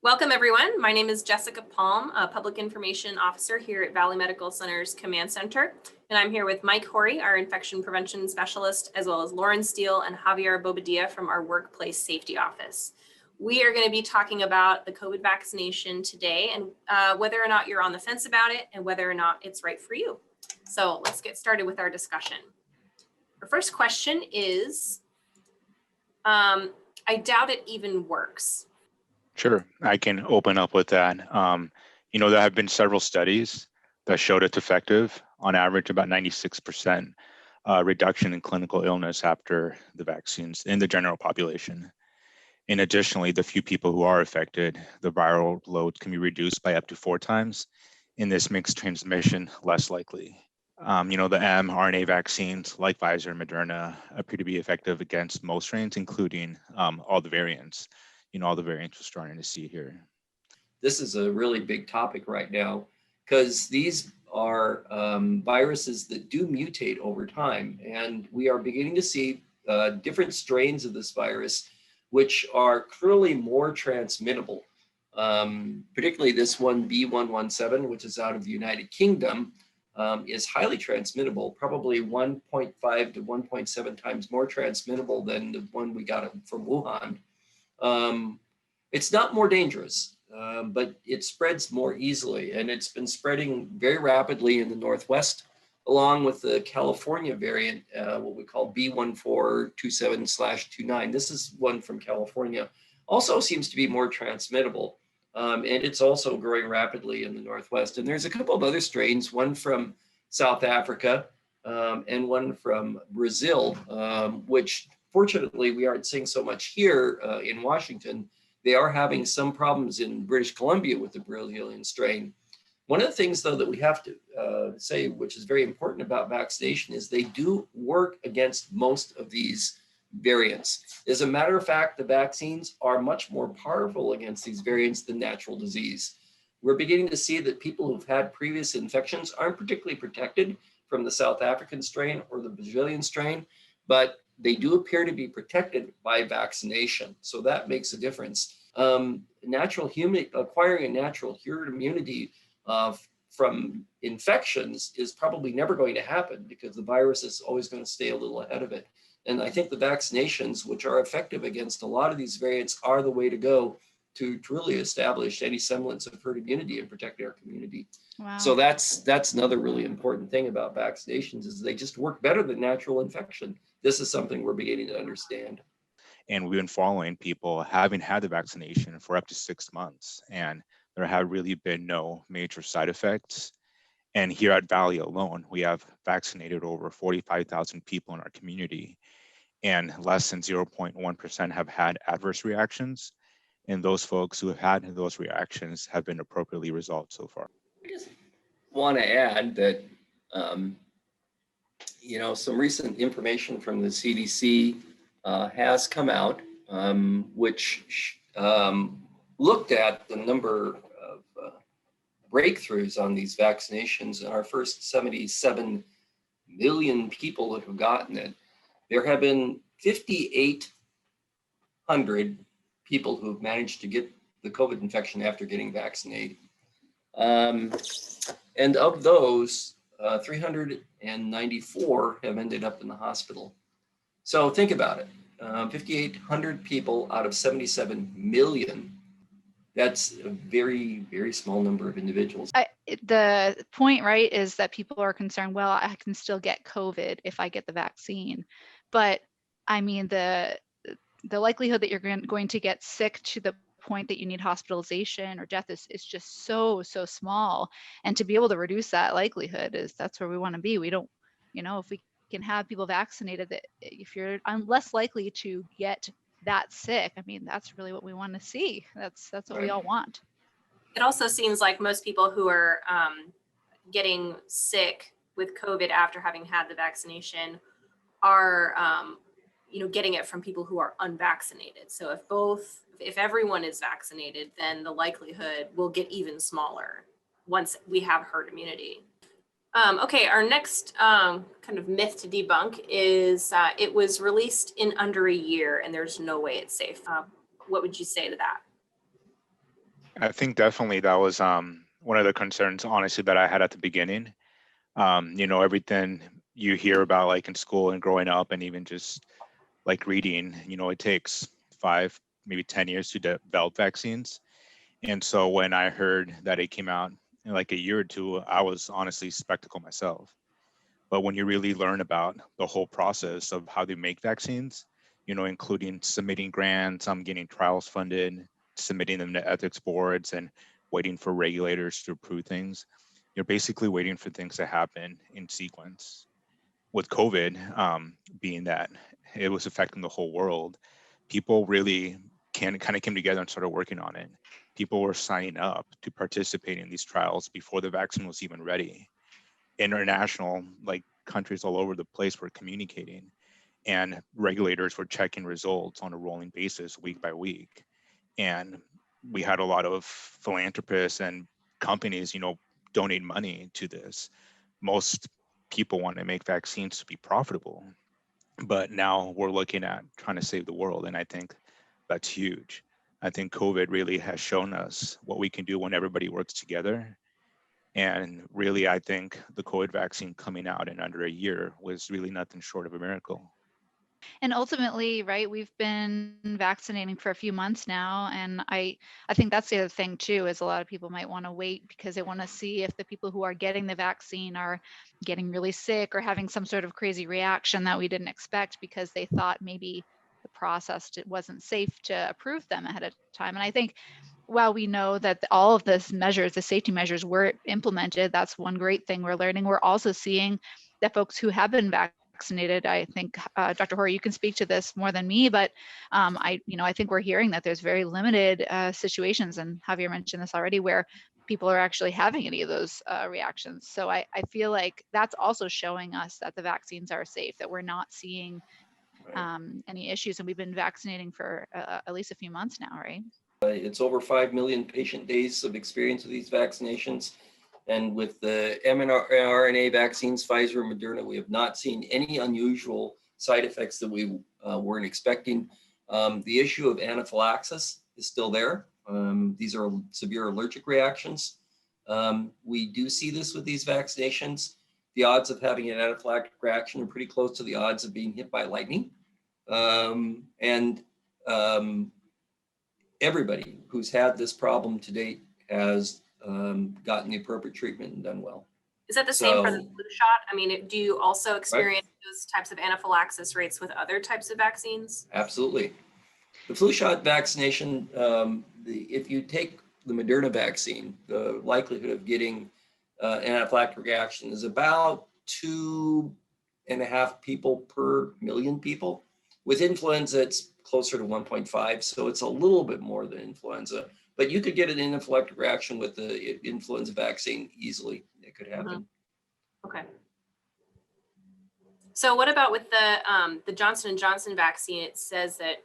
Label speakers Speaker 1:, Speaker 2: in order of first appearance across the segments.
Speaker 1: Welcome, everyone. My name is Jessica Palm, a Public Information Officer here at Valley Medical Center's Command Center. And I'm here with Mike Hori, our Infection Prevention Specialist, as well as Lauren Steele and Javier Bobadilla from our Workplace Safety Office. We are going to be talking about the COVID vaccination today and whether or not you're on the fence about it and whether or not it's right for you. So let's get started with our discussion. Our first question is, I doubt it even works.
Speaker 2: Sure, I can open up with that. There have been several studies that showed it's effective, on average about 96% reduction in clinical illness after the vaccines in the general population. And additionally, the few people who are affected, the viral load can be reduced by up to 4 times, and this makes transmission less likely. The mRNA vaccines like Pfizer and Moderna appear to be effective against most strains, including all the variants. All the variants we're starting to see here.
Speaker 3: This is a really big topic right now because these are viruses that do mutate over time. And we are beginning to see different strains of this virus, which are clearly more transmittable. Particularly this one, B117, which is out of the United Kingdom, is highly transmittable, probably 1.5 to 1.7 times more transmittable than the one we got from Wuhan. It's not more dangerous, but it spreads more easily, and it's been spreading very rapidly in the Northwest, along with the California variant, what we call B1427/29. This is one from California. Also seems to be more transmittable, and it's also growing rapidly in the Northwest. And there's a couple of other strains, one from South Africa and one from Brazil, which fortunately we aren't seeing so much here in Washington. They are having some problems in British Columbia with the Brazilian strain. One of the things, though, that we have to say, which is very important about vaccination, is they do work against most of these variants. As a matter of fact, the vaccines are much more powerful against these variants than natural disease. We're beginning to see that people who've had previous infections aren't particularly protected from the South African strain or the Brazilian strain, but they do appear to be protected by vaccination. So that makes a difference. Acquiring a natural herd immunity from infections is probably never going to happen because the virus is always going to stay a little ahead of it. And I think the vaccinations, which are effective against a lot of these variants, are the way to go to truly establish any semblance of herd immunity and protect our community. Wow. So that's another really important thing about vaccinations, is they just work better than natural infection. This is something we're beginning to understand.
Speaker 2: And we've been following people having had the vaccination for up to 6 months, and there have really been no major side effects. And here at Valley alone, we have vaccinated over 45,000 people in our community, and less than 0.1% have had adverse reactions. And those folks who have had those reactions have been appropriately resolved so far.
Speaker 3: I just want to add that, some recent information from the CDC has come out, which looked at the number of breakthroughs on these vaccinations. And our first 77 million people that have gotten it, there have been 5,800 people who've managed to get the COVID infection after getting vaccinated. And of those, 394 have ended up in the hospital. So think about it, 5,800 people out of 77 million. That's a very, very small number of individuals.
Speaker 4: The point, right, is that people are concerned, well, I can still get COVID if I get the vaccine. But I mean, the likelihood that you're going to get sick to the point that you need hospitalization or death is just so small. And to be able to reduce that likelihood, that's where we want to be. We don't, if we can have people vaccinated, that if you're less likely to get that sick, I mean, that's really what we want to see. That's what we all want.
Speaker 1: It also seems like most people who are getting sick with COVID after having had the vaccination are, getting it from people who are unvaccinated. So if everyone is vaccinated, then the likelihood will get even smaller once we have herd immunity. Okay, our next kind of myth to debunk is it was released in under a year and there's no way it's safe. What would you say to that?
Speaker 2: I think definitely that was one of the concerns, honestly, that I had at the beginning. Everything you hear about like in school and growing up and even just like reading, it takes 5, maybe 10 years to develop vaccines. And so when I heard that it came out in like a year or two, I was honestly skeptical myself. But when you really learn about the whole process of how they make vaccines, including submitting grants, getting trials funded, submitting them to ethics boards, and waiting for regulators to approve things, you're basically waiting for things to happen in sequence. With COVID, being that it was affecting the whole world, people really kind of came together and started working on it. People were signing up to participate in these trials before the vaccine was even ready. International, like countries all over the place, were communicating, and regulators were checking results on a rolling basis, week by week. And we had a lot of philanthropists and companies, donate money to this. Most people want to make vaccines to be profitable, but now we're looking at trying to save the world, and I think that's huge. I think COVID really has shown us what we can do when everybody works together. And really, I think the COVID vaccine coming out in under a year was really nothing short of a miracle.
Speaker 4: And ultimately, right, we've been vaccinating for a few months now. And I think that's the other thing too, is a lot of people might want to wait because they want to see if the people who are getting the vaccine are getting really sick or having some sort of crazy reaction that we didn't expect because they thought maybe the process wasn't safe to approve them ahead of time. And I think while we know that all of this measures, the safety measures were implemented, that's one great thing we're learning. We're also seeing that folks who have been vaccinated, I think, Dr. Hori, you can speak to this more than me, but I think we're hearing that there's very limited situations, and Javier mentioned this already, where people are actually having any of those reactions. So I feel like that's also showing us that the vaccines are safe, that we're not seeing any issues, and we've been vaccinating for at least a few months now, right?
Speaker 3: It's over 5 million patient days of experience with these vaccinations. And with the mRNA vaccines, Pfizer and Moderna, we have not seen any unusual side effects that we weren't expecting. The issue of anaphylaxis is still there. These are severe allergic reactions. We do see this with these vaccinations. The odds of having an anaphylactic reaction are pretty close to the odds of being hit by lightning. Everybody who's had this problem to date has gotten the appropriate treatment and done well.
Speaker 1: Is that the same for the flu shot? I mean, do you also experience those types of anaphylaxis rates with other types of vaccines?
Speaker 3: Absolutely. The flu shot vaccination, if you take the Moderna vaccine, the likelihood of getting an anaphylactic reaction is about 2.5 people per million people. With influenza, it's closer to 1.5, so it's a little bit more than influenza. But you could get an anaphylactic reaction with the influenza vaccine easily. It could happen.
Speaker 1: Mm-hmm. Okay. So what about with the Johnson & Johnson vaccine? It says that,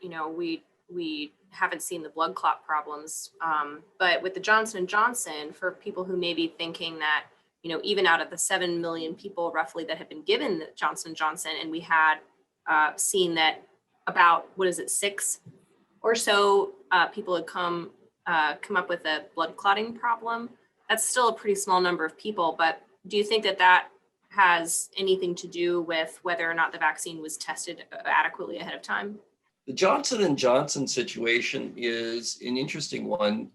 Speaker 1: we haven't seen the blood clot problems, but with the Johnson & Johnson, for people who may be thinking that, even out of the 7 million people roughly that have been given the Johnson & Johnson, and we had seen that about, 6 or so people had come up with a blood clotting problem. That's still a pretty small number of people, but do you think that has anything to do with whether or not the vaccine was tested adequately ahead of time?
Speaker 3: The Johnson & Johnson situation is an interesting one.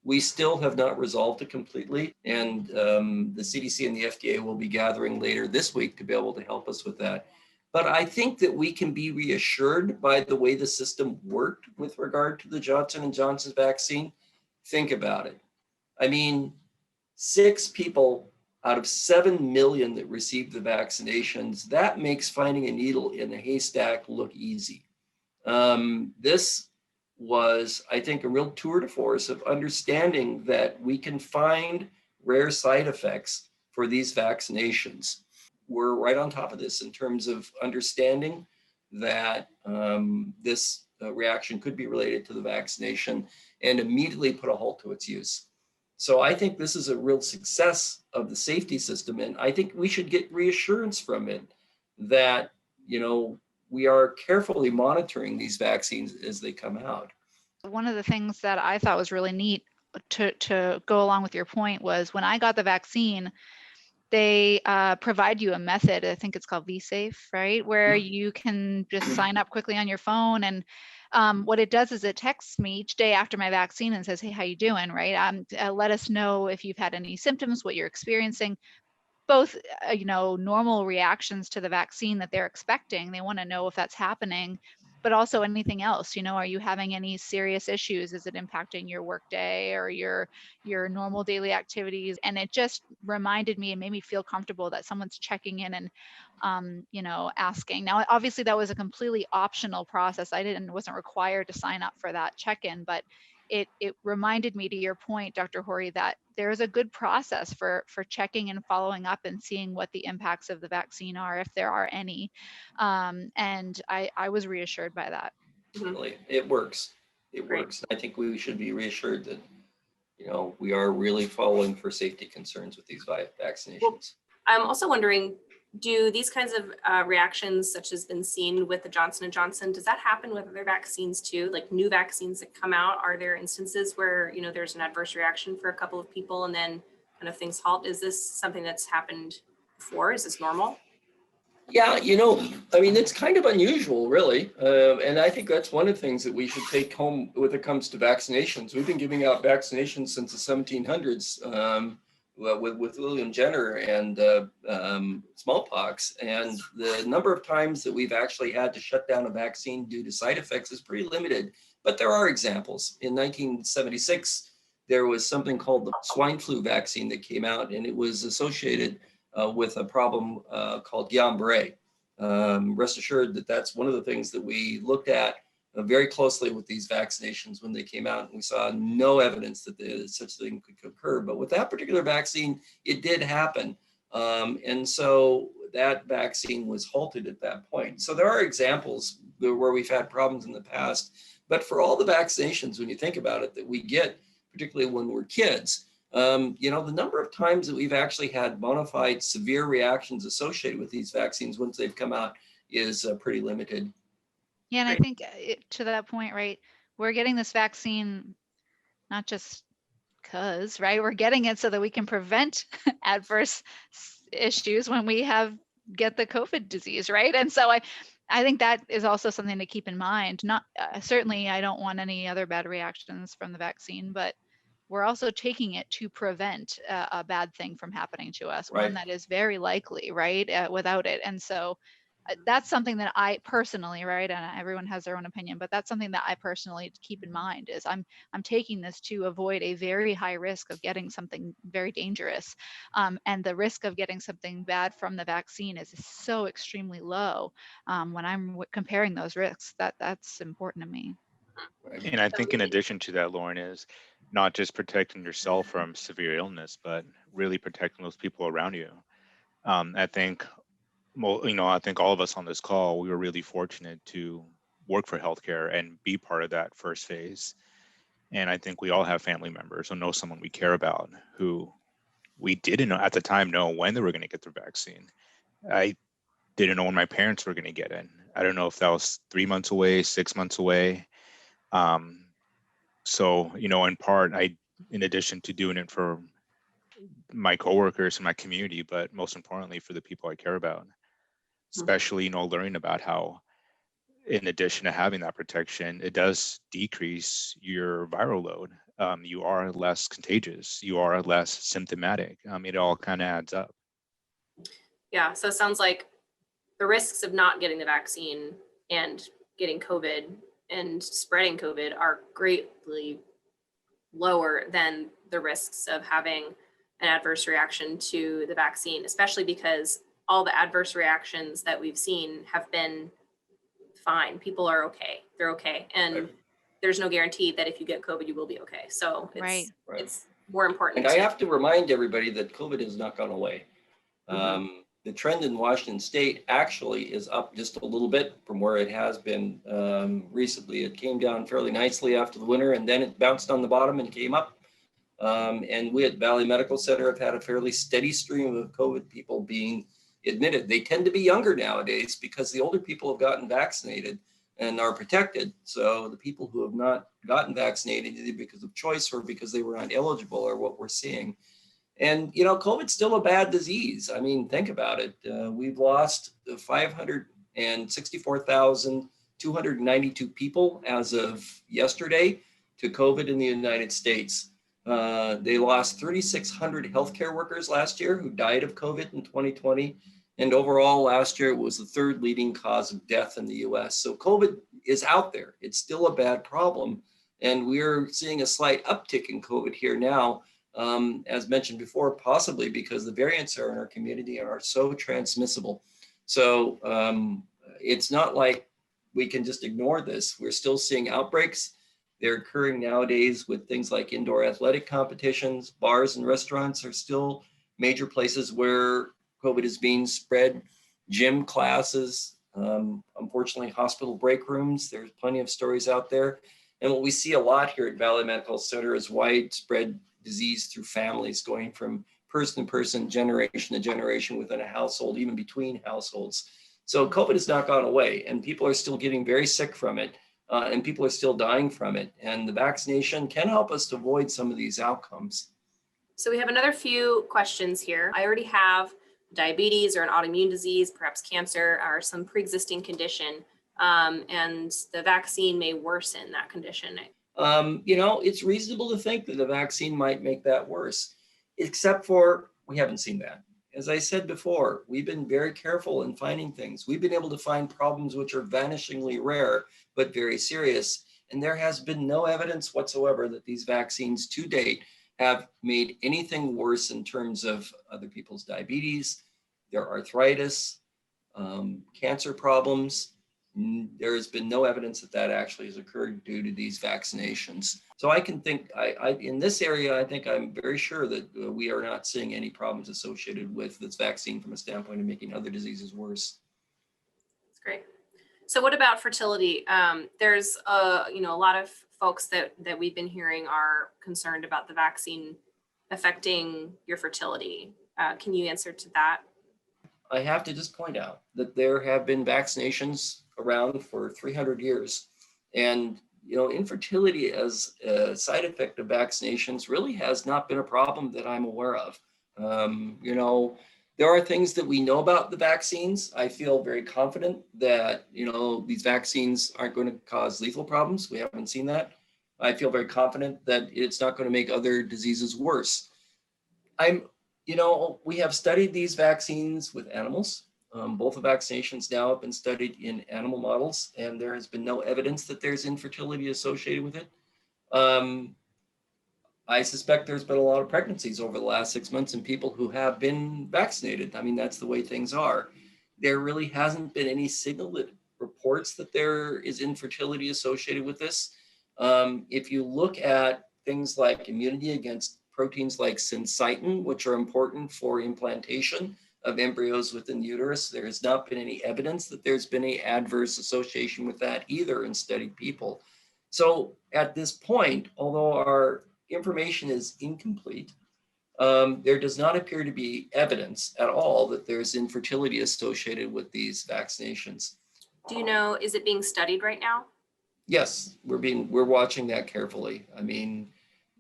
Speaker 3: We still have not resolved it completely, and the CDC and the FDA will be gathering later this week to be able to help us with that. But I think that we can be reassured by the way the system worked with regard to the Johnson & Johnson vaccine. Think about it. I mean, 6 people out of 7 million that received the vaccinations, that makes finding a needle in a haystack look easy. This was, I think, a real tour de force of understanding that we can find rare side effects for these vaccinations. We're right on top of this in terms of understanding that this reaction could be related to the vaccination and immediately put a halt to its use. So I think this is a real success of the safety system, and I think we should get reassurance from it that, we are carefully monitoring these vaccines as they come out.
Speaker 4: One of the things that I thought was really neat to go along with your point was when I got the vaccine, they provide you a method, I think it's called VSafe, right? Where you can just sign up quickly on your phone. And what it does is it texts me each day after my vaccine and says, hey, how you doing, right? Let us know if you've had any symptoms, what you're experiencing, both, normal reactions to the vaccine that they're expecting. They want to know if that's happening, but also anything else. Are you having any serious issues? Is it impacting your workday or your normal daily activities? And it just reminded me and made me feel comfortable that someone's checking in and, asking. Now, obviously, that was a completely optional process. Wasn't required to sign up for that check-in, but it reminded me, to your point, Dr. Hori, that there's a good process for checking and following up and seeing what the impacts of the vaccine are, if there are any. And I was reassured by that.
Speaker 3: Really, it works. It works. I think we should be reassured that, we are really following for safety concerns with these vaccinations.
Speaker 1: Well, I'm also wondering, do these kinds of reactions, such as been seen with the Johnson & Johnson, does that happen with other vaccines too? Like new vaccines that come out, are there instances where, there's an adverse reaction for a couple of people and then kind of things halt? Is this something that's happened before? Is this normal?
Speaker 3: Yeah, it's kind of unusual, really. And I think that's one of the things that we should take home when it comes to vaccinations. We've been giving out vaccinations since the 1700s. With William Jenner and smallpox, and the number of times that we've actually had to shut down a vaccine due to side effects is pretty limited. But there are examples. In 1976, there was something called the swine flu vaccine that came out, and it was associated with a problem called Guillain-Barré. Rest assured that that's one of the things that we looked at very closely with these vaccinations when they came out, and we saw no evidence that such a thing could occur. But with that particular vaccine, it did happen. And so that vaccine was halted at that point. So there are examples where we've had problems in the past. But for all the vaccinations, when you think about it, that we get, particularly when we're kids, the number of times that we've actually had bona fide severe reactions associated with these vaccines once they've come out is pretty limited.
Speaker 4: Yeah, and I think to that point, right, we're getting this vaccine not just because, right, we're getting it so that we can prevent adverse issues when we get the COVID disease, right? And so I think that is also something to keep in mind. Not certainly, I don't want any other bad reactions from the vaccine, but we're also taking it to prevent a bad thing from happening to us,
Speaker 3: Right.
Speaker 4: one that is very likely, right, without it. And so that's something that I personally, right, and everyone has their own opinion, but that's something that I personally keep in mind is I'm taking this to avoid a very high risk of getting something very dangerous. And the risk of getting something bad from the vaccine is so extremely low when I'm comparing those risks. That's important to me.
Speaker 2: And I think in addition to that, Lauren, is not just protecting yourself from severe illness, but really protecting those people around you. I think all of us on this call, we were really fortunate to work for healthcare and be part of that first phase. And I think we all have family members or know someone we care about who we didn't know at the time know when they were going to get their vaccine. I didn't know when my parents were going to get it. I don't know if that was 3 months away, 6 months away. So, in part, in addition to doing it for my coworkers and my community, but most importantly for the people I care about, especially, learning about how, in addition to having that protection, it does decrease your viral load. You are less contagious. You are less symptomatic. It all kind of adds up.
Speaker 1: Yeah, so it sounds like the risks of not getting the vaccine and getting COVID and spreading COVID are greatly lower than the risks of having an adverse reaction to the vaccine, especially because all the adverse reactions that we've seen have been fine. People are okay. They're okay. And there's no guarantee that if you get COVID, you will be okay. So it's more important.
Speaker 3: And I have to remind everybody that COVID has not gone away. The trend in Washington State actually is up just a little bit from where it has been recently. It came down fairly nicely after the winter, and then it bounced on the bottom and came up. And we at Valley Medical Center have had a fairly steady stream of COVID people being admitted. They tend to be younger nowadays because the older people have gotten vaccinated. and are protected. So the people who have not gotten vaccinated, either because of choice or because they were ineligible, are what we're seeing. And, COVID's still a bad disease. I mean, think about it. We've lost 564,292 people as of yesterday to COVID in the United States. They lost 3,600 healthcare workers last year who died of COVID in 2020. And overall, last year, it was the third leading cause of death in the US. So COVID is out there. It's still a bad problem. And we're seeing a slight uptick in COVID here now. As mentioned before, possibly because the variants are in our community and are so transmissible. So it's not like we can just ignore this. We're still seeing outbreaks. They're occurring nowadays with things like indoor athletic competitions. Bars and restaurants are still major places where COVID is being spread. Gym classes, unfortunately, hospital break rooms. There's plenty of stories out there. And what we see a lot here at Valley Medical Center is widespread disease through families, going from person to person, generation to generation within a household, even between households. So COVID has not gone away, and people are still getting very sick from it, and people are still dying from it. And the vaccination can help us to avoid some of these outcomes.
Speaker 1: So we have another few questions here. I already have diabetes or an autoimmune disease, perhaps cancer or some pre-existing condition, and the vaccine may worsen that condition.
Speaker 3: It's reasonable to think that the vaccine might make that worse, except for we haven't seen that. As I said before, we've been very careful in finding things. We've been able to find problems which are vanishingly rare, but very serious. And there has been no evidence whatsoever that these vaccines to date have made anything worse in terms of other people's diabetes, their arthritis, cancer problems. There has been no evidence that that actually has occurred due to these vaccinations. So I can think, in this area, I think I'm very sure that we are not seeing any problems associated with this vaccine from a standpoint of making other diseases worse.
Speaker 1: That's great. So what about fertility? There's a lot of folks that we've been hearing are concerned about the vaccine affecting your fertility. Can you answer to that?
Speaker 3: I have to just point out that there have been vaccinations around for 300 years. And, infertility as a side effect of vaccinations really has not been a problem that I'm aware of. There are things that we know about the vaccines. I feel very confident that, these vaccines aren't going to cause lethal problems. We haven't seen that. I feel very confident that it's not going to make other diseases worse. We have studied these vaccines with animals. Both the vaccinations now have been studied in animal models, and there has been no evidence that there's infertility associated with it. I suspect there's been a lot of pregnancies over the last 6 months in people who have been vaccinated. I mean, that's the way things are. There really hasn't been any signal that reports that there is infertility associated with this. If you look at things like immunity against proteins like syncytin, which are important for implantation of embryos within the uterus, there has not been any evidence that there's been any adverse association with that either in studied people. So at this point, although our information is incomplete, there does not appear to be evidence at all that there's infertility associated with these vaccinations.
Speaker 1: Do you know, is it being studied right now?
Speaker 3: Yes, we're watching that carefully. I mean,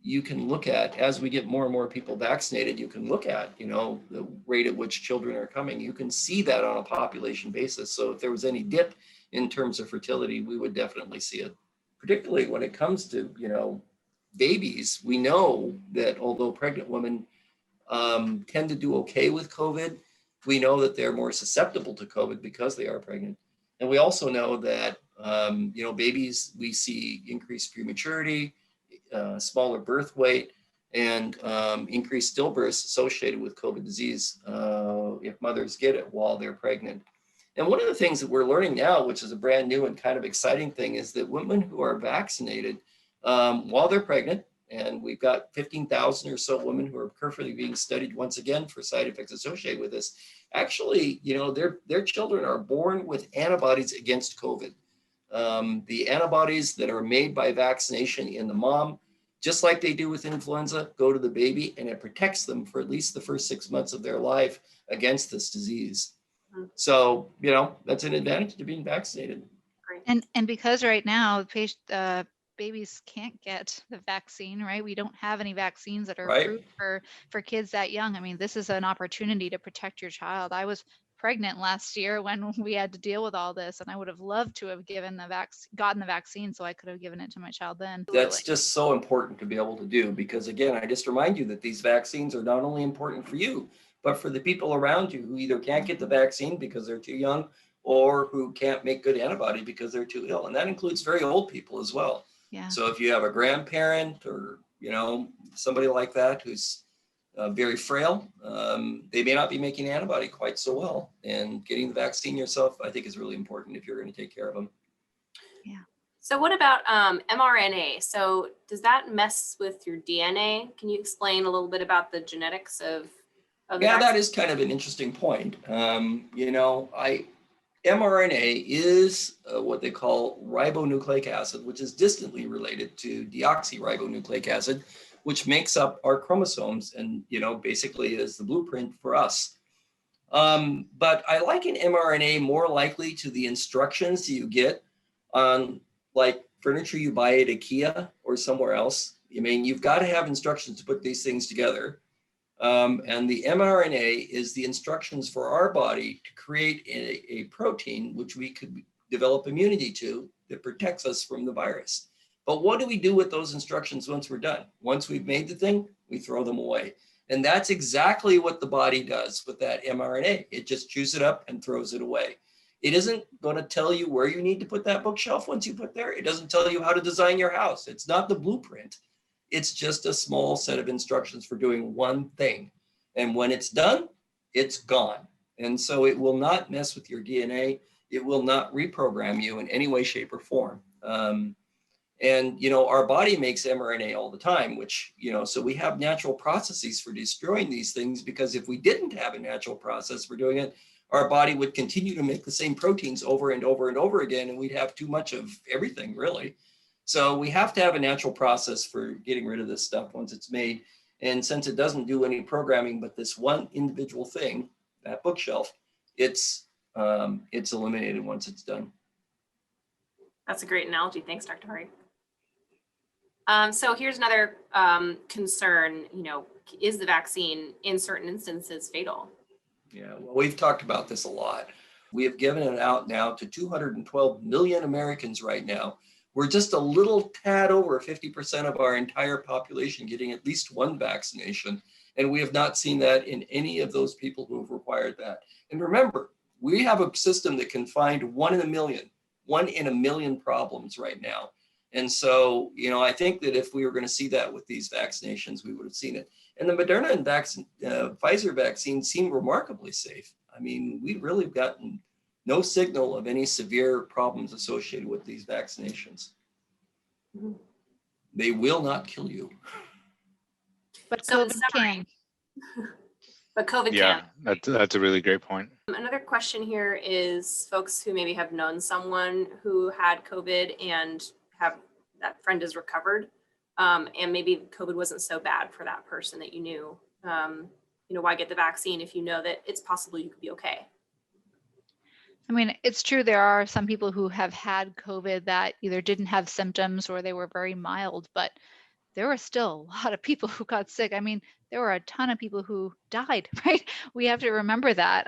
Speaker 3: you can look at, as we get more and more people vaccinated, you can look at, the rate at which children are coming. You can see that on a population basis. So if there was any dip in terms of fertility, we would definitely see it. Particularly when it comes to, babies, we know that although pregnant women tend to do okay with COVID, we know that they're more susceptible to COVID because they are pregnant. And we also know that, babies, we see increased prematurity, smaller birth weight, and increased stillbirths associated with COVID disease if mothers get it while they're pregnant. And one of the things that we're learning now, which is a brand new and kind of exciting thing, is that women who are vaccinated while they're pregnant, and we've got 15,000 or so women who are carefully being studied once again for side effects associated with this, actually, their children are born with antibodies against COVID. The antibodies that are made by vaccination in the mom, just like they do with influenza, go to the baby, and it protects them for at least the first 6 months of their life against this disease. So, that's an advantage to being vaccinated.
Speaker 1: Great.
Speaker 4: And because right now babies can't get the vaccine, right? We don't have any vaccines that are
Speaker 3: Right?
Speaker 4: approved for kids that young. I mean, this is an opportunity to protect your child. I was pregnant last year when we had to deal with all this, and I would have loved to have gotten the vaccine so I could have given it to my child then.
Speaker 3: That's just so important to be able to do, because again, I just remind you that these vaccines are not only important for you, but for the people around you who either can't get the vaccine because they're too young, or who can't make good antibody because they're too ill. And that includes very old people as well.
Speaker 4: Yeah.
Speaker 3: So if you have a grandparent or, somebody like that who's very frail, they may not be making antibody quite so well. And getting the vaccine yourself, I think, is really important if you're going to take care of them.
Speaker 4: Yeah.
Speaker 1: So what about mRNA? So does that mess with your DNA? Can you explain a little bit about the genetics of the
Speaker 3: Yeah,
Speaker 1: vaccine?
Speaker 3: that is kind of an interesting point. mRNA is what they call ribonucleic acid, which is distantly related to deoxyribonucleic acid, which makes up our chromosomes and, basically is the blueprint for us. But I liken mRNA more likely to the instructions you get on like furniture you buy at IKEA or somewhere else. I mean, you've got to have instructions to put these things together. And the mRNA is the instructions for our body to create a protein which we could develop immunity to that protects us from the virus. But what do we do with those instructions once we're done? Once we've made the thing, we throw them away. And that's exactly what the body does with that mRNA. It just chews it up and throws it away. It isn't going to tell you where you need to put that bookshelf once you put there. It doesn't tell you how to design your house. It's not the blueprint. It's just a small set of instructions for doing one thing. And when it's done, it's gone. And so it will not mess with your DNA. It will not reprogram you in any way, shape, or form. Our body makes mRNA all the time, which, so we have natural processes for destroying these things, because if we didn't have a natural process for doing it, our body would continue to make the same proteins over and over and over again, and we'd have too much of everything, really. So we have to have a natural process for getting rid of this stuff once it's made. And since it doesn't do any programming, but this one individual thing, that bookshelf, it's eliminated once it's done.
Speaker 1: That's a great analogy. Thanks, Dr. Hori. So here's another concern, is the vaccine in certain instances fatal?
Speaker 3: Yeah, well, we've talked about this a lot. We have given it out now to 212 million Americans right now. We're just a little tad over 50% of our entire population getting at least one vaccination. And we have not seen that in any of those people who have required that. And remember, we have a system that can find 1 in a million problems right now. And so, I think that if we were going to see that with these vaccinations, we would have seen it. And the Moderna and Pfizer vaccine seem remarkably safe. I mean, we've really gotten no signal of any severe problems associated with these vaccinations. Mm-hmm. They will not kill you.
Speaker 4: But
Speaker 1: So
Speaker 4: COVID can.
Speaker 1: But COVID
Speaker 2: Yeah,
Speaker 1: can.
Speaker 2: that's a really great point.
Speaker 1: Another question here is folks who maybe have known someone who had COVID and have that friend is recovered, and maybe COVID wasn't so bad for that person that you knew. Why get the vaccine if you know that it's possible you could be okay?
Speaker 4: I mean, it's true. There are some people who have had COVID that either didn't have symptoms or they were very mild, but there were still a lot of people who got sick. I mean, there were a ton of people who died, right? We have to remember that.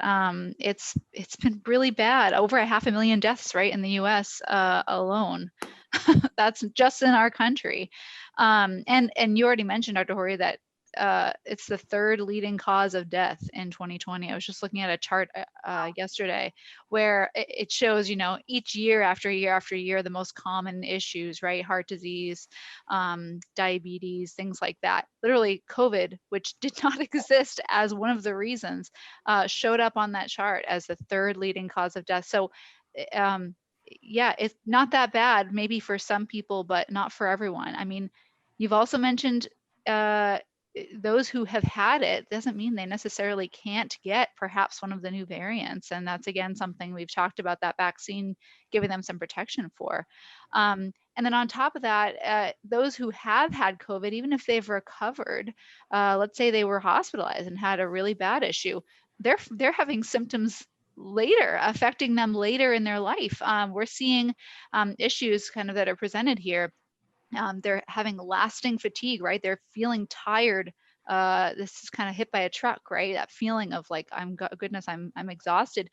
Speaker 4: It's been really bad. Over 500,000 deaths, right, in the U.S. Alone. That's just in our country. And you already mentioned, Dr. Hori, that it's the third leading cause of death in 2020. I was just looking at a chart yesterday where it shows, each year after year after year, the most common issues, right? Heart disease, diabetes, things like that. Literally COVID, which did not exist as one of the reasons, showed up on that chart as the third leading cause of death. So yeah, it's not that bad, maybe for some people, but not for everyone. I mean, you've also mentioned those who have had it doesn't mean they necessarily can't get perhaps one of the new variants. And that's, again, something we've talked about, that vaccine giving them some protection for. And then on top of that, those who have had COVID, even if they've recovered, let's say they were hospitalized and had a really bad issue, they're having symptoms later, affecting them later in their life. We're seeing issues kind of that are presented here. They're having lasting fatigue, right? They're feeling tired. This is kind of hit by a truck, right? That feeling of like, goodness, I'm exhausted.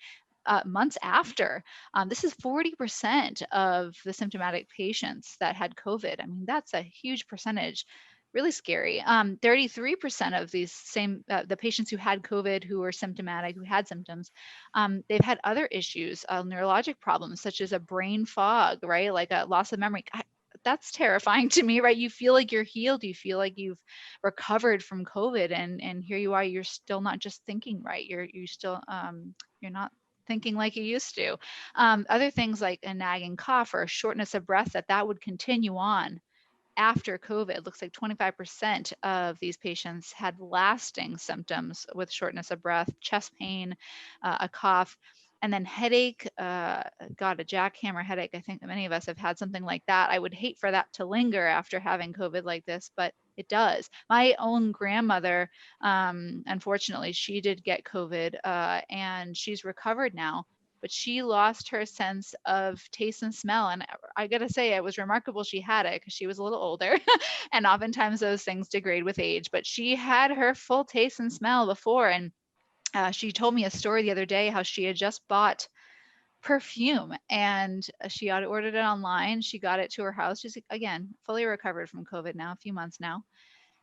Speaker 4: Months after, this is 40% of the symptomatic patients that had COVID. I mean, that's a huge percentage. Really scary. 33% of these the patients who had COVID, who were symptomatic, who had symptoms, they've had other issues, neurologic problems, such as a brain fog, right? Like a loss of memory. That's terrifying to me, right? You feel like you're healed, you feel like you've recovered from COVID, and here you are, you're still not just thinking right. You're still you're not thinking like you used to. Other things like a nagging cough or a shortness of breath, that would continue on after COVID. It looks like 25% of these patients had lasting symptoms with shortness of breath, chest pain, a cough, and then headache. God, a jackhammer headache. I think that many of us have had something like that. I would hate for that to linger after having COVID like this, but it does. My own grandmother, unfortunately, she did get COVID, and she's recovered now, but she lost her sense of taste and smell. And I gotta say, it was remarkable she had it, because she was a little older and oftentimes those things degrade with age, but she had her full taste and smell before. And she told me a story the other day, how she had just bought perfume, and she had ordered it online. She got it to her house. She's, again, fully recovered from COVID now, a few months now.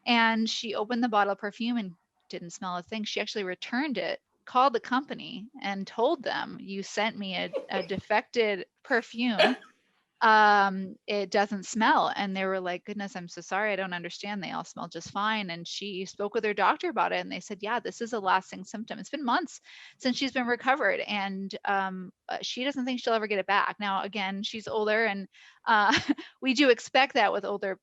Speaker 4: And she opened the bottle of perfume and didn't smell a thing. She actually returned it, called the company and told them, you sent me a defected perfume. It doesn't smell. And they were like, goodness, I'm so sorry, I don't understand, they all smell just fine. And she spoke with her doctor about it, and they said, yeah, this is a lasting symptom. It's been months since she's been recovered, and she doesn't think she'll ever get it back. Now, again, she's older, and we do expect that with older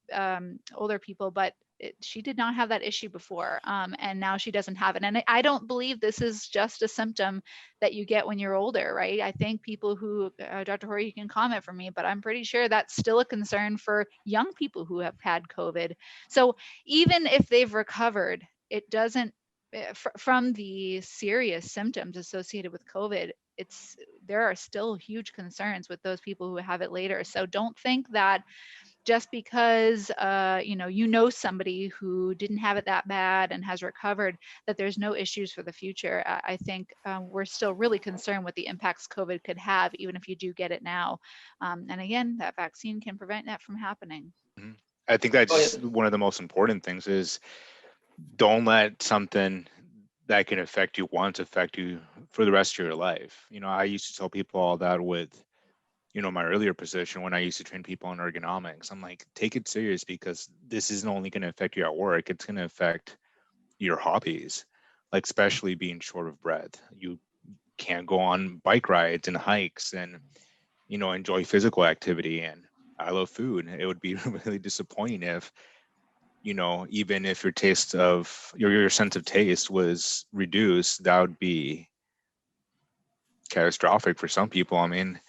Speaker 4: people, but she did not have that issue before, and now she doesn't have it. And I don't believe this is just a symptom that you get when you're older, right? I think people who, Dr. Hori, you can comment for me, but I'm pretty sure that's still a concern for young people who have had COVID. So even if they've recovered, it doesn't, from the serious symptoms associated with COVID, there are still huge concerns with those people who have it later. So don't think that just because you know somebody who didn't have it that bad and has recovered, that there's no issues for the future. I think we're still really concerned with the impacts COVID could have, even if you do get it now. And again, that vaccine can prevent that from happening.
Speaker 2: I think that's one of the most important things, is don't let something that can affect you once affect you for the rest of your life. I used to tell people all that with my earlier position, when I used to train people on ergonomics. I'm like, take it serious, because this isn't only going to affect you at work, it's going to affect your hobbies, like especially being short of breath. You can't go on bike rides and hikes and, enjoy physical activity. And I love food. It would be really disappointing if, even if your sense of taste was reduced. That would be catastrophic for some people. I mean,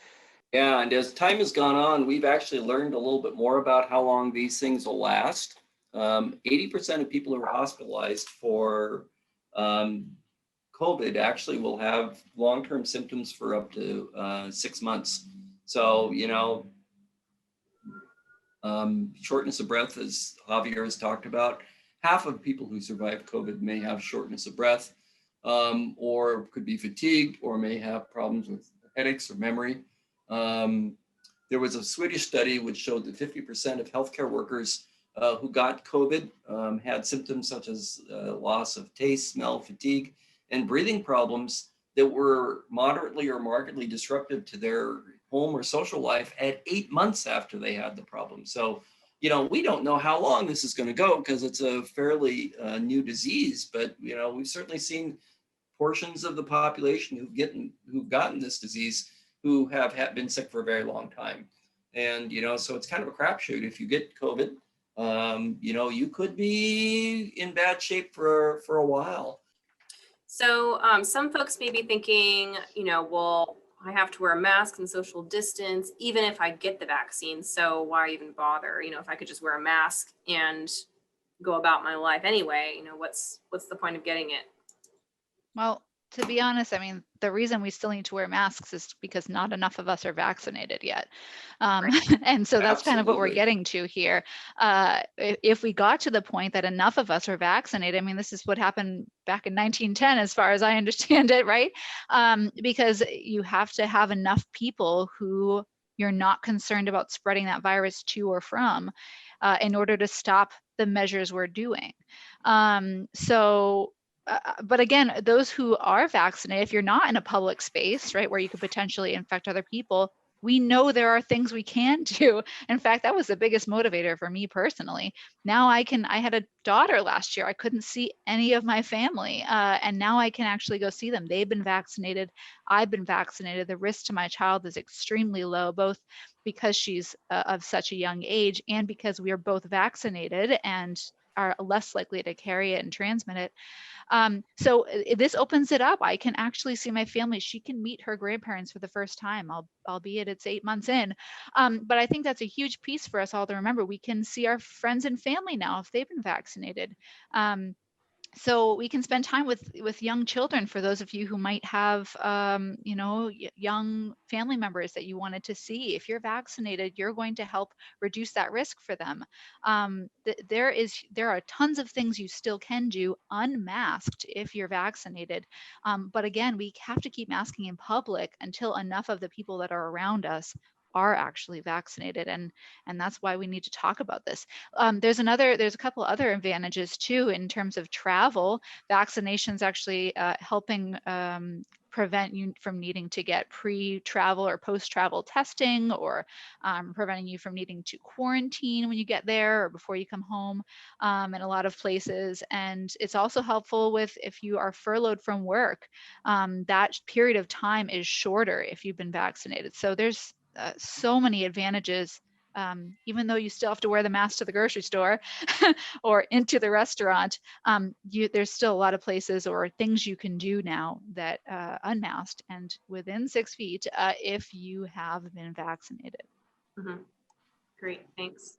Speaker 3: yeah, and as time has gone on, we've actually learned a little bit more about how long these things will last. 80% of people who are hospitalized for COVID actually will have long-term symptoms for up to 6 months. So, shortness of breath, as Javier has talked about, half of people who survive COVID may have shortness of breath, or could be fatigued, or may have problems with headaches or memory. There was a Swedish study which showed that 50% of healthcare workers who got COVID had symptoms such as loss of taste, smell, fatigue, and breathing problems that were moderately or markedly disruptive to their home or social life at 8 months after they had the problem. So, we don't know how long this is going to go, because it's a fairly new disease, but, we've certainly seen portions of the population who've gotten this disease who have been sick for a very long time. And, so it's kind of a crapshoot. If you get COVID, you could be in bad shape for a while.
Speaker 1: So some folks may be thinking, well, I have to wear a mask and social distance, even if I get the vaccine. So why even bother? If I could just wear a mask and go about my life anyway, what's the point of getting it?
Speaker 4: Well, To be honest, I mean, the reason we still need to wear masks is because not enough of us are vaccinated yet. And so that's kind of what we're
Speaker 3: Absolutely.
Speaker 4: getting to here. If we got to the point that enough of us are vaccinated, I mean, this is what happened back in 1910, as far as I understand it, right? Because you have to have enough people who you're not concerned about spreading that virus to or from in order to stop the measures we're doing. But again, those who are vaccinated, if you're not in a public space, right, where you could potentially infect other people, we know there are things we can do. In fact, that was the biggest motivator for me personally. Now I had a daughter last year. I couldn't see any of my family. And now I can actually go see them. They've been vaccinated. I've been vaccinated. The risk to my child is extremely low, both because she's of such a young age and because we are both vaccinated and are less likely to carry it and transmit it. So this opens it up. I can actually see my family. She can meet her grandparents for the first time, albeit it's 8 months in. But I think that's a huge piece for us all to remember. We can see our friends and family now if they've been vaccinated. So we can spend time with young children. For those of you who might have, young family members that you wanted to see, if you're vaccinated, you're going to help reduce that risk for them. There are tons of things you still can do unmasked if you're vaccinated. But again, we have to keep masking in public until enough of the people that are around us are actually vaccinated, and that's why we need to talk about this. There's a couple other advantages too in terms of travel. Vaccinations actually helping prevent you from needing to get pre-travel or post-travel testing, or preventing you from needing to quarantine when you get there or before you come home in a lot of places. And it's also helpful with if you are furloughed from work. That period of time is shorter if you've been vaccinated. So there's so many advantages, even though you still have to wear the mask to the grocery store or into the restaurant. There's still a lot of places or things you can do now that unmasked and within 6 feet if you have been vaccinated.
Speaker 1: Mhm. Great, thanks.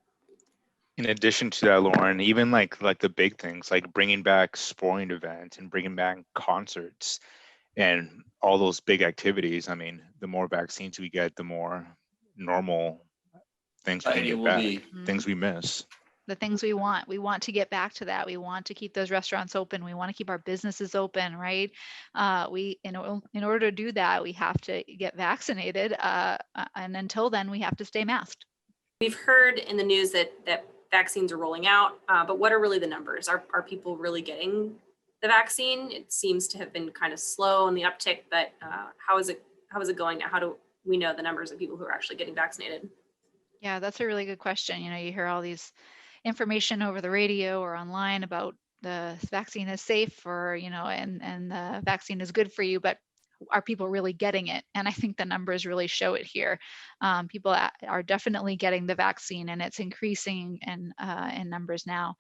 Speaker 2: In addition to that, Lauren, even like the big things like bringing back sporting events and bringing back concerts and all those big activities. I mean, the more vaccines we get, the more normal things we can
Speaker 3: It
Speaker 2: get
Speaker 3: will
Speaker 2: back,
Speaker 3: be.
Speaker 2: things we miss.
Speaker 4: The things we want to get back to that. We want to keep those restaurants open. We want to keep our businesses open, right? In order to do that, we have to get vaccinated. And until then, we have to stay masked.
Speaker 1: We've heard in the news that vaccines are rolling out, but what are really the numbers? Are people really getting the vaccine? It seems to have been kind of slow in the uptick, but how is it going now? How do we know the numbers of people who are actually getting vaccinated?
Speaker 4: Yeah, that's a really good question. You hear all these information over the radio or online about the vaccine is safe, or and the vaccine is good for you, but are people really getting it? And I think the numbers really show it here. People are definitely getting the vaccine, and it's increasing in numbers now.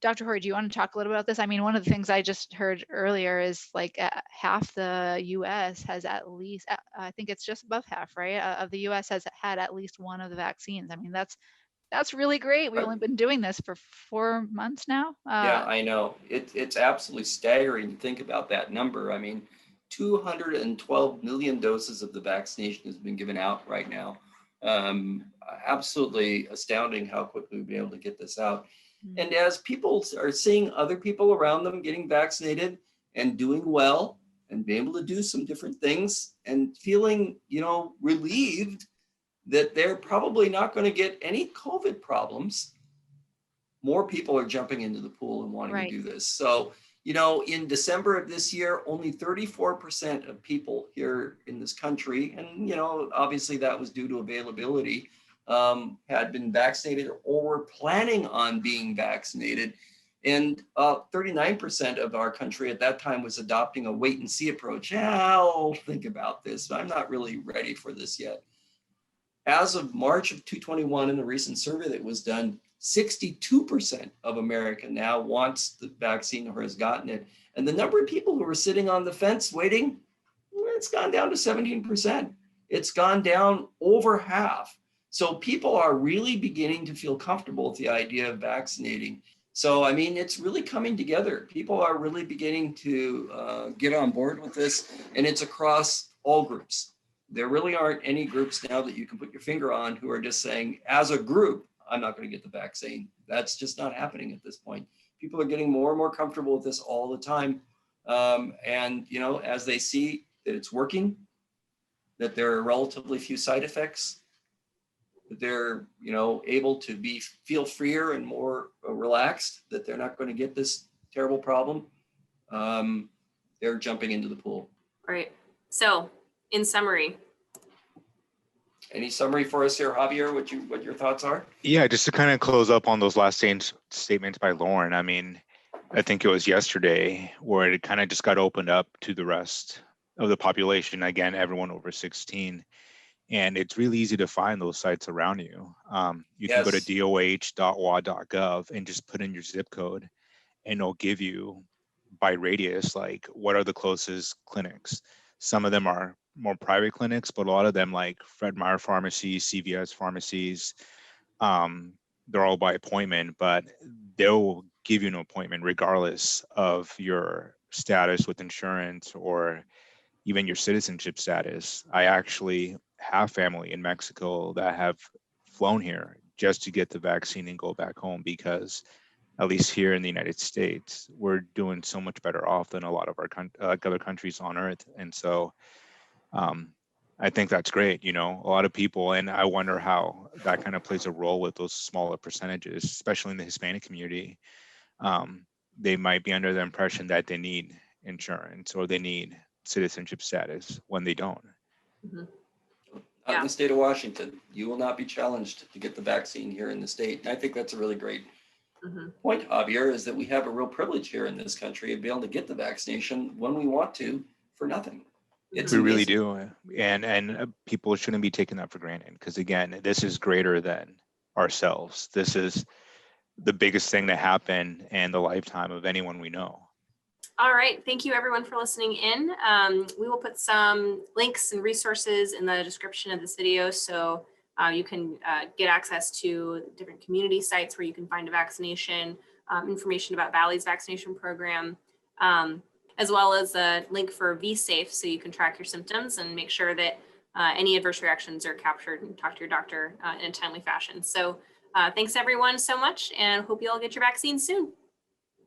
Speaker 4: Dr. Hori, do you want to talk a little about this? I mean, one of the things I just heard earlier is like half the U.S. has at least, I think it's just above half, right, of the U.S. has had at least one of the vaccines. I mean, that's really great. We've only been doing this for 4 months now.
Speaker 3: Yeah, I know. It's absolutely staggering to think about that number. I mean, 212 million doses of the vaccination has been given out right now. Absolutely astounding how quickly we've been able to get this out.
Speaker 4: Mm-hmm.
Speaker 3: And as people are seeing other people around them getting vaccinated and doing well and being able to do some different things and feeling, relieved that they're probably not going to get any COVID problems, more people are jumping into the pool and wanting to do this. So, in December of this year, only 34% of people here in this country, and, obviously that was due to availability, had been vaccinated or were planning on being vaccinated. And 39% of our country at that time was adopting a wait and see approach. I'll think about this. I'm not really ready for this yet. As of March of 2021, in a recent survey that was done, 62% of America now wants the vaccine or has gotten it. And the number of people who are sitting on the fence waiting, it's gone down to 17%. It's gone down over half. So people are really beginning to feel comfortable with the idea of vaccinating. So, I mean, it's really coming together. People are really beginning to get on board with this, and it's across all groups. There really aren't any groups now that you can put your finger on who are just saying, as a group, I'm not going to get the vaccine. That's just not happening at this point. People are getting more and more comfortable with this all the time. And, you know, as they see that it's working, that there are relatively few side effects, that they're, you know, able to feel freer and more relaxed, that they're not going to get this terrible problem, they're jumping into the pool.
Speaker 1: Right. So, in summary,
Speaker 3: any summary for us here, Javier? What your thoughts are?
Speaker 2: Yeah, just to kind of close up on those last statements by Lauren. I mean, I think it was yesterday where it kind of just got opened up to the rest of the population. Again, everyone over 16. And it's really easy to find those sites around you. You can go to doh.wa.gov and just put in your zip code, and it'll give you by radius, like what are the closest clinics. Some of them are more private clinics, but a lot of them, like Fred Meyer pharmacies, CVS pharmacies, they're all by appointment, but they'll give you an appointment regardless of your status with insurance or even your citizenship status. I actually have family in Mexico that have flown here just to get the vaccine and go back home, because at least here in the United States, we're doing so much better off than a lot of our other countries on earth. And so I think that's great. You know, a lot of people, and I wonder how that kind of plays a role with those smaller percentages, especially in the Hispanic community. They might be under the impression that they need insurance or they need citizenship status when they don't.
Speaker 1: mm-hmm.
Speaker 3: Out in the state of Washington, you will not be challenged to get the vaccine here in the state. And I think that's a really great point, Javier, is that we have a real privilege here in this country of being able to get the vaccination when we want to for nothing. It's
Speaker 2: we
Speaker 3: amazing.
Speaker 2: Really do. And people shouldn't be taking that for granted, because again, this is greater than ourselves. This is the biggest thing to happen in the lifetime of anyone we know.
Speaker 1: All right. Thank you, everyone, for listening in. We will put some links and resources in the description of this video, so you can get access to different community sites where you can find a vaccination, information about Valley's vaccination program, as well as a link for VSafe, so you can track your symptoms and make sure that any adverse reactions are captured and talk to your doctor in a timely fashion. So thanks, everyone, so much, and hope you all get your vaccine soon.